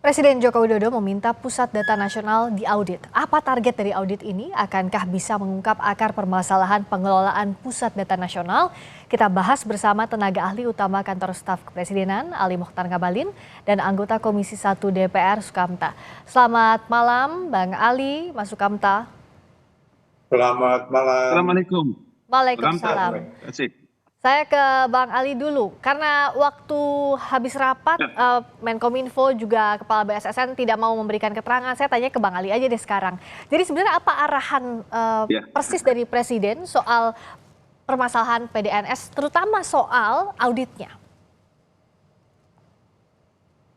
Presiden Joko Widodo meminta Pusat Data Nasional diaudit. Apa target dari audit ini? Akankah bisa mengungkap akar permasalahan pengelolaan Pusat Data Nasional? Kita bahas bersama tenaga ahli utama Kantor Staf Kepresidenan, Ali Mokhtar Ngabalin, dan anggota Komisi 1 DPR, Sukamta. Selamat malam, Bang Ali, Mas Sukamta. Selamat malam. Assalamualaikum. Waalaikumsalam. Terima kasih. Saya ke Bang Ali dulu, karena waktu habis rapat Menkominfo juga Kepala BSSN tidak mau memberikan keterangan. Saya tanya ke Bang Ali aja deh sekarang. Jadi sebenarnya apa arahan persis dari Presiden soal permasalahan PDNS, terutama soal auditnya?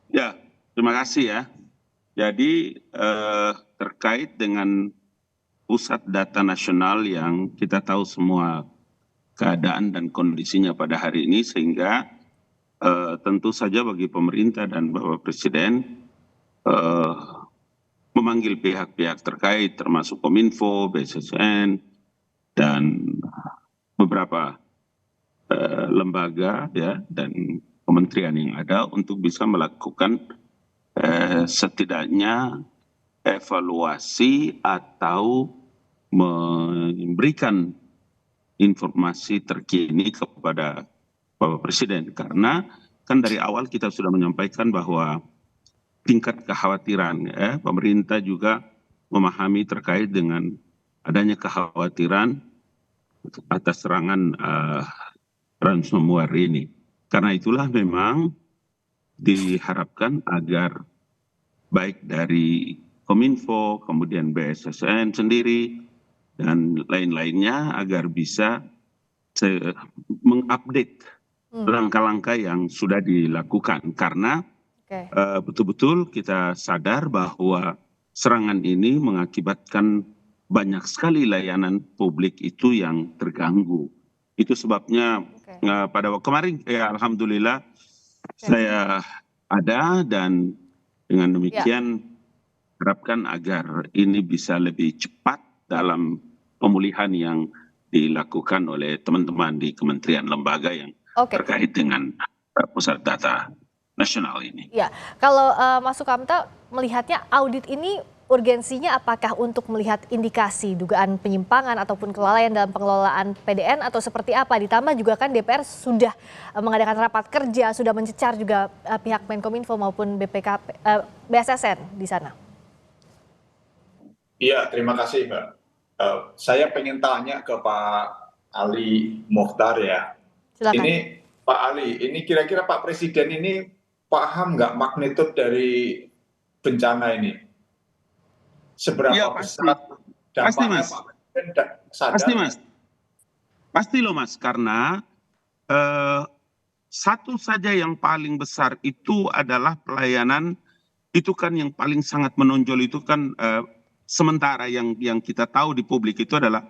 Ya, terima kasih ya. Jadi terkait dengan Pusat Data Nasional yang kita tahu semua keadaan dan kondisinya pada hari ini, sehingga tentu saja bagi pemerintah dan Bapak Presiden memanggil pihak-pihak terkait termasuk Kominfo, BSSN, dan beberapa lembaga ya dan kementerian yang ada untuk bisa melakukan setidaknya evaluasi atau memberikan informasi terkini kepada Bapak Presiden, karena kan dari awal kita sudah menyampaikan bahwa tingkat kekhawatiran pemerintah juga memahami terkait dengan adanya kekhawatiran atas serangan ransomware ini. Karena itulah memang diharapkan agar baik dari Kominfo, kemudian BSSN sendiri, dan lain-lainnya agar bisa mengupdate langkah-langkah yang sudah dilakukan. Karena betul-betul kita sadar bahwa serangan ini mengakibatkan banyak sekali layanan publik itu yang terganggu. Itu sebabnya pada waktu kemarin alhamdulillah saya ada, dan dengan demikian harapkan agar ini bisa lebih cepat dalam pemulihan yang dilakukan oleh teman-teman di kementerian lembaga yang terkait dengan Pusat Data Nasional ini. Ya, kalau Mas Sukamta melihatnya audit ini urgensinya apakah untuk melihat indikasi dugaan penyimpangan ataupun kelalaian dalam pengelolaan PDN atau seperti apa? Ditambah juga kan DPR sudah mengadakan rapat kerja, sudah mencecar juga pihak Menkominfo maupun BSSN di sana. Iya, terima kasih Mbak. Saya pengen tanya ke Pak Ali Mokhtar ya. Silakan. Ini Pak Ali, ini kira-kira Pak Presiden ini paham nggak magnitude dari bencana ini? Seberapa besar dampaknya Pak Presiden sadar? Pasti Mas. Pasti loh Mas, karena satu saja yang paling besar itu adalah pelayanan, itu kan yang paling sangat menonjol itu kan sementara yang kita tahu di publik itu adalah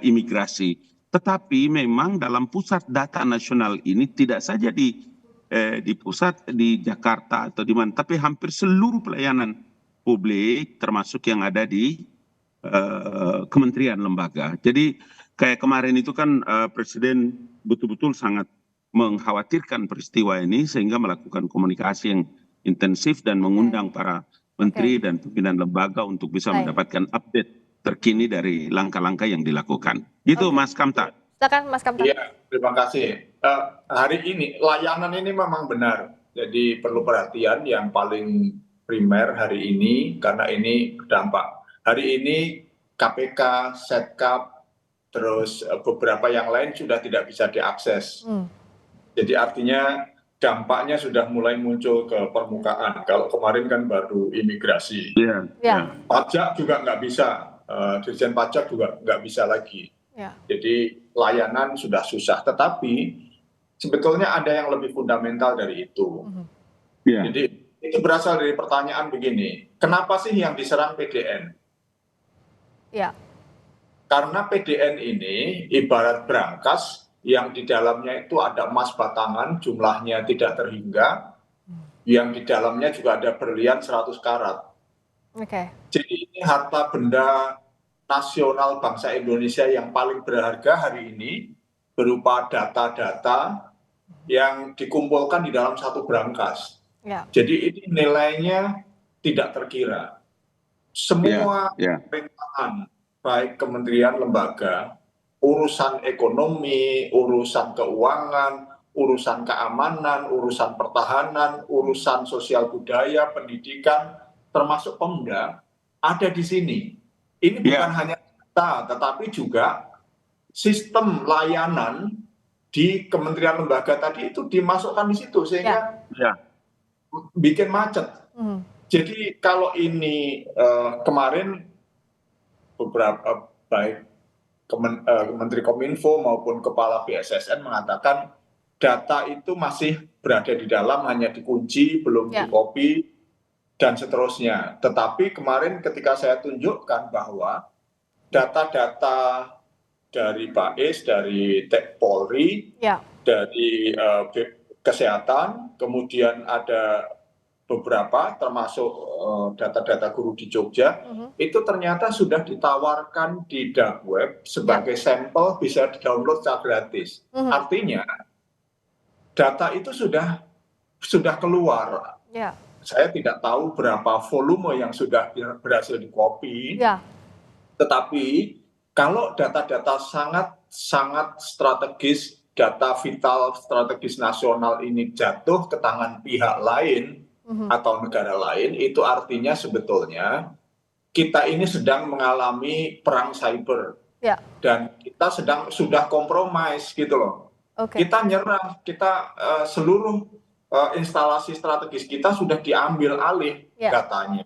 imigrasi. Tetapi memang dalam Pusat Data Nasional ini tidak saja di pusat di Jakarta atau di mana, tapi hampir seluruh pelayanan publik termasuk yang ada di kementerian lembaga. Jadi kayak kemarin itu kan Presiden betul-betul sangat mengkhawatirkan peristiwa ini sehingga melakukan komunikasi yang intensif dan mengundang para menteri dan pimpinan lembaga untuk bisa mendapatkan update terkini dari langkah-langkah yang dilakukan. Gitu Mas Kamta. Silakan Mas Kamta. Iya, terima kasih. Hari ini layanan ini memang benar. Jadi perlu perhatian yang paling primer hari ini karena ini berdampak. Hari ini KPK, Setkap, terus beberapa yang lain sudah tidak bisa diakses. Jadi artinya dampaknya sudah mulai muncul ke permukaan. Kalau kemarin kan baru imigrasi. Pajak juga nggak bisa, Dirjen Pajak juga nggak bisa lagi. Jadi layanan sudah susah. Tetapi sebetulnya ada yang lebih fundamental dari itu. Jadi itu berasal dari pertanyaan begini, kenapa sih yang diserang PDN? Karena PDN ini ibarat brankas yang di dalamnya itu ada emas batangan, jumlahnya tidak terhingga, yang di dalamnya juga ada berlian 100 karat. Jadi ini harta benda nasional bangsa Indonesia yang paling berharga hari ini berupa data-data yang dikumpulkan di dalam satu brankas. Ya. Jadi ini nilainya tidak terkira. Semua pemerintahan, baik kementerian, lembaga, urusan ekonomi, urusan keuangan, urusan keamanan, urusan pertahanan, urusan sosial budaya, pendidikan, termasuk Pemda, ada di sini. Ini bukan hanya kita, tetapi juga sistem layanan di kementerian lembaga tadi itu dimasukkan di situ, sehingga bikin macet. Jadi kalau ini kemarin beberapa baik Menteri Kominfo maupun Kepala BSSN mengatakan data itu masih berada di dalam, hanya dikunci, belum di-copy, dan seterusnya. Tetapi kemarin ketika saya tunjukkan bahwa data-data dari BAIS, dari Polri, dari kesehatan, kemudian ada beberapa termasuk data-data guru di Jogja, itu ternyata sudah ditawarkan di dark web sebagai sampel, bisa di-download secara gratis. Artinya data itu sudah keluar. Saya tidak tahu berapa volume yang sudah berhasil di-copy, tetapi kalau data-data sangat strategis, data vital strategis nasional ini jatuh ke tangan pihak lain atau negara lain, itu artinya sebetulnya kita ini sedang mengalami perang cyber, dan kita sudah kompromis gitu loh. Kita nyerah, kita seluruh instalasi strategis kita sudah diambil alih datanya,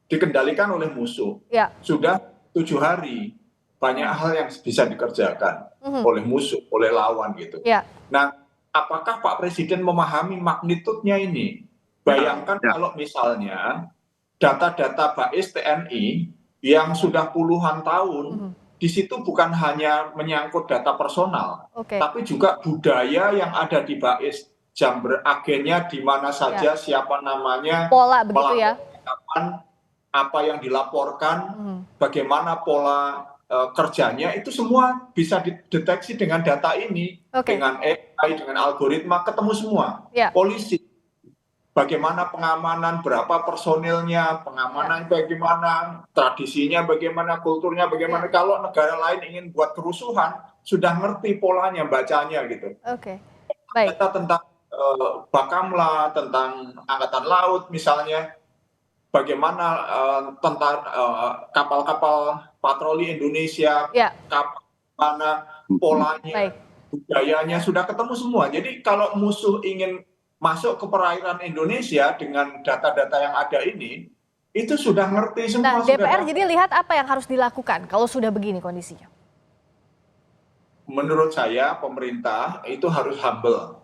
dikendalikan oleh musuh. Sudah 7 hari, banyak hal yang bisa dikerjakan oleh musuh, oleh lawan gitu. Nah, apakah Pak Presiden memahami magnitudenya ini? Bayangkan kalau misalnya data-data BAIS TNI yang sudah puluhan tahun, di situ bukan hanya menyangkut data personal, tapi juga budaya yang ada di BAIS, jam beragennya di mana saja, siapa namanya, pola begitu ya, apa yang dilaporkan, bagaimana pola kerjanya, itu semua bisa dideteksi dengan data ini, dengan AI, dengan algoritma, ketemu semua. Polisi, bagaimana pengamanan, berapa personilnya, pengamanan bagaimana, tradisinya bagaimana, kulturnya bagaimana. Kalau negara lain ingin buat kerusuhan, sudah ngerti polanya, bacanya gitu. Data tentang Bakamla, tentang Angkatan Laut misalnya, bagaimana tentang kapal-kapal patroli Indonesia, kapal mana polanya, budayanya, sudah ketemu semua. Jadi kalau musuh ingin masuk ke perairan Indonesia dengan data-data yang ada ini, itu sudah ngerti semua. Nah, DPR jadi lihat apa yang harus dilakukan kalau sudah begini kondisinya? Menurut saya pemerintah itu harus humble.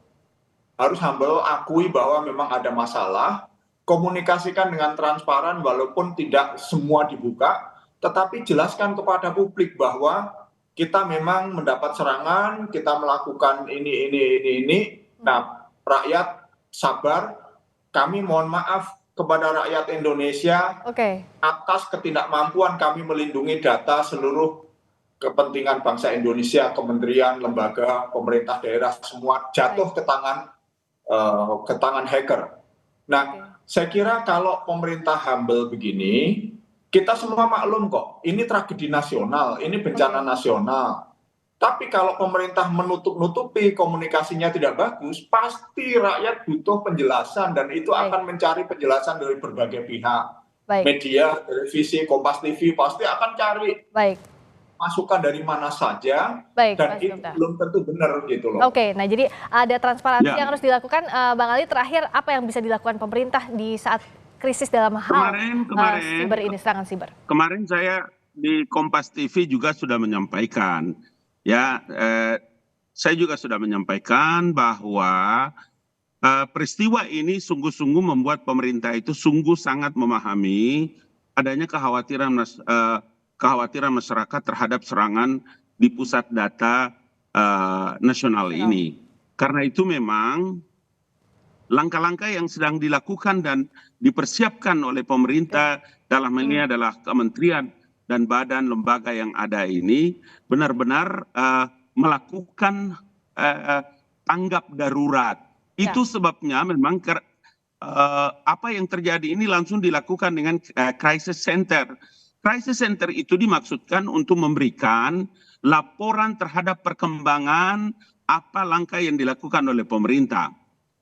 Harus humble, akui bahwa memang ada masalah, komunikasikan dengan transparan walaupun tidak semua dibuka, tetapi jelaskan kepada publik bahwa kita memang mendapat serangan, kita melakukan ini. Nah, rakyat sabar, kami mohon maaf kepada rakyat Indonesia atas ketidakmampuan kami melindungi data seluruh kepentingan bangsa Indonesia, kementerian, lembaga, pemerintah daerah, semua jatuh ke tangan hacker. Nah, saya kira kalau pemerintah humble begini, kita semua maklum kok, ini tragedi nasional, ini bencana nasional. Tapi kalau pemerintah menutup-nutupi, komunikasinya tidak bagus, pasti rakyat butuh penjelasan, dan itu akan mencari penjelasan dari berbagai pihak. Media, televisi, Kompas TV pasti akan cari masukan dari mana saja, dan itu belum tentu benar gitu loh. Nah jadi ada transparansi yang harus dilakukan. Bang Ali, terakhir apa yang bisa dilakukan pemerintah di saat krisis dalam hal siber ini, serangan siber? Kemarin saya di Kompas TV juga sudah menyampaikan, saya juga sudah menyampaikan bahwa peristiwa ini sungguh-sungguh membuat pemerintah itu sungguh sangat memahami adanya kekhawatiran masyarakat terhadap serangan di pusat data nasional ini. Karena itu memang langkah-langkah yang sedang dilakukan dan dipersiapkan oleh pemerintah dalam ini adalah kementerian dan badan lembaga yang ada ini benar-benar melakukan tanggap darurat. Itu sebabnya memang apa yang terjadi ini langsung dilakukan dengan crisis center. Crisis center itu dimaksudkan untuk memberikan laporan terhadap perkembangan apa langkah yang dilakukan oleh pemerintah.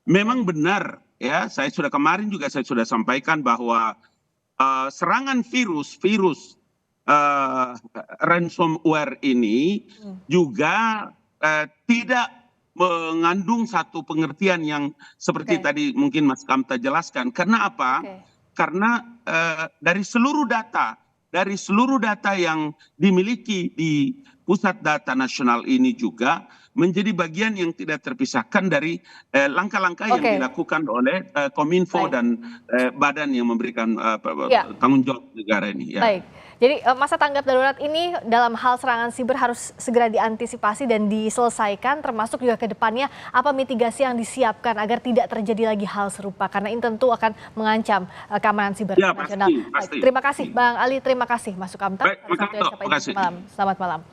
Memang benar ya, saya sudah sampaikan bahwa serangan virus ransomware ini juga tidak mengandung satu pengertian yang seperti tadi mungkin Mas Kamta jelaskan. Karena apa? Karena dari seluruh data yang dimiliki di Pusat Data Nasional ini juga menjadi bagian yang tidak terpisahkan dari langkah-langkah yang dilakukan oleh Kominfo dan badan yang memberikan tanggung jawab negara ini. Ya. Baik. Jadi masa tanggap darurat ini dalam hal serangan siber harus segera diantisipasi dan diselesaikan, termasuk juga ke depannya apa mitigasi yang disiapkan agar tidak terjadi lagi hal serupa, karena ini tentu akan mengancam keamanan siber nasional. Pasti. Terima kasih Bang Ali, terima kasih Mas Sukamta. Baik, terima kasih. Selamat malam.